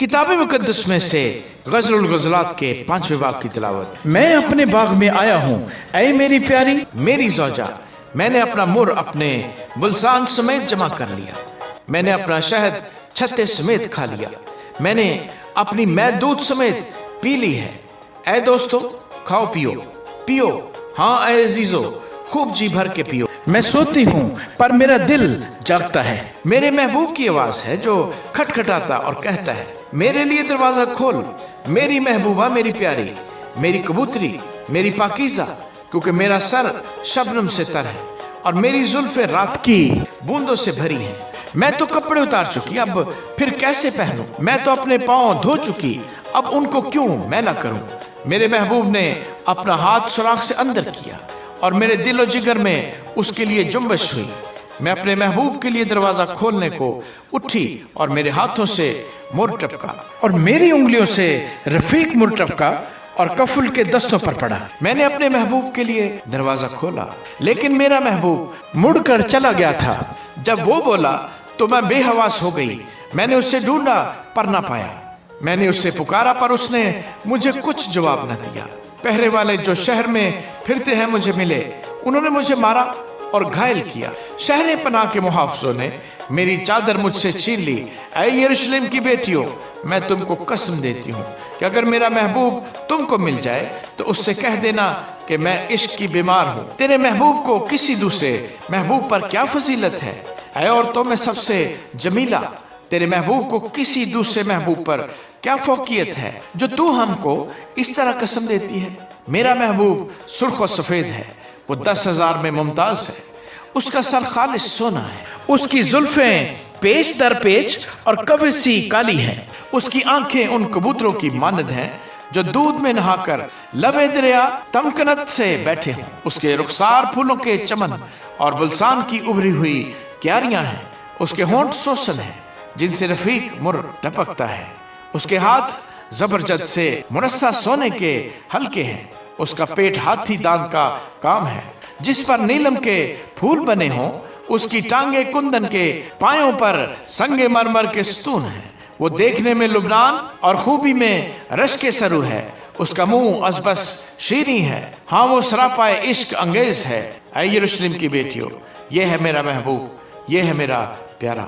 किताब मुकद्दस में से गज़लुल गज़लात के 5वें बाब की तिलावत। मैं अपने बाग में आया हूँ, ऐ मेरी प्यारी मेरी ज़ौजा। मैंने अपना मुर अपने बुलसान समेत जमा कर लिया, मैंने अपना शहद छत्ते समेत खा लिया, मैंने अपनी मैं दूध समेत पी ली है। ऐ दोस्तों, खाओ पियो पियो, हाँ ऐ अजीजो, खूब जी भर के पियो। मैं सोती हूँ पर मेरा दिल जागता है, मेरे महबूब की आवाज़ है जो खटखटाता और कहता है, मेरे लिए दरवाज़ा खोल मेरी महबूबा मेरी प्यारी, मेरी कबूतरी मेरी पाकीज़ा, क्योंकि मेरा सर शबनम से तर है और मेरी जुल्फ़े रात की बूंदों से भरी हैं। मैं तो कपड़े उतार चुकी, अब फिर कैसे पहनूं? मैं तो अपने पाँव धो चुकी, अब उनको क्यों मैं ना करूं? मेरे महबूब ने अपना हाथ सुराख से अंदर किया और मेरे दिल और जिगर में उसके लिए जुम्बश हुई। मैं अपने महबूब के लिए दरवाज़ा खोलने को उठी और मेरे हाथों से मुर टपका और मेरी उंगलियों से रफीक मुर टपका और कफुल के दस्तों पर पड़ा। मैंने अपने महबूब के लिए दरवाज़ा खोला, लेकिन मेरा महबूब मुड़कर चला गया था। जब वो बोला तो मैं बेहवास हो गई। मैंने उससे ढूंढा पर ना पाया, मैंने उससे पुकारा पर उसने मुझे कुछ जवाब न दिया। पहरे वाले जो शहर में फिरते हैं मुझे मिले, उन्होंने मुझे मारा और घायल किया। शहर पनाह के मुहाफ़िज़ों ने मेरी चादर मुझसे छीन ली। ऐ यरूशलेम की बेटियों, मैं तुमको कसम देती हूँ कि अगर मेरा महबूब तुमको मिल जाए तो उससे कह देना कि मैं इश्क की बीमार हूँ। तेरे महबूब को किसी दूसरे महबूब पर क्या फजीलत है? ऐ औरतों में सबसे जमीला, तेरे महबूब को किसी दूसरे महबूब पर क्या फौकियत है जो तू हमको इस तरह कसम देती है? मेरा महबूब सुर्ख और सफ़ेद है, वो 10,000 में मुमताज़ है, उसका सर खालिस सोना है, उसकी जुल्फ़ें पेच दर पेच और कवे सी काली हैं, उसकी आंखें उन कबूतरों की मानद हैं जो दूध में नहाकर लबे दरिया तमकनत से बैठे हों। उसके रुखसार फूलों के चमन और बुलसान की उभरी हुई क्यारियां हैं, उसके होंठ सोसन हैं जिनसे रफीक मुर टपकता है, उसके हाथ जबरजद से मुरस्सा सोने के हल्के हैं, उसका पेट हाथी दांत का काम है जिस पर नीलम के फूल बने हों, उसकी टांगे कुंदन के पायों पर संगे मरमर के सतून हैं, वो देखने में लुबनान और खूबी में रश के सरू है, उसका मुंह अज़बस शीरी है, हाँ वो सरापाए इश्क अंगेज है। ऐ यरूशलेम की बेटियों, ये है मेरा महबूब, ये है मेरा प्यारा।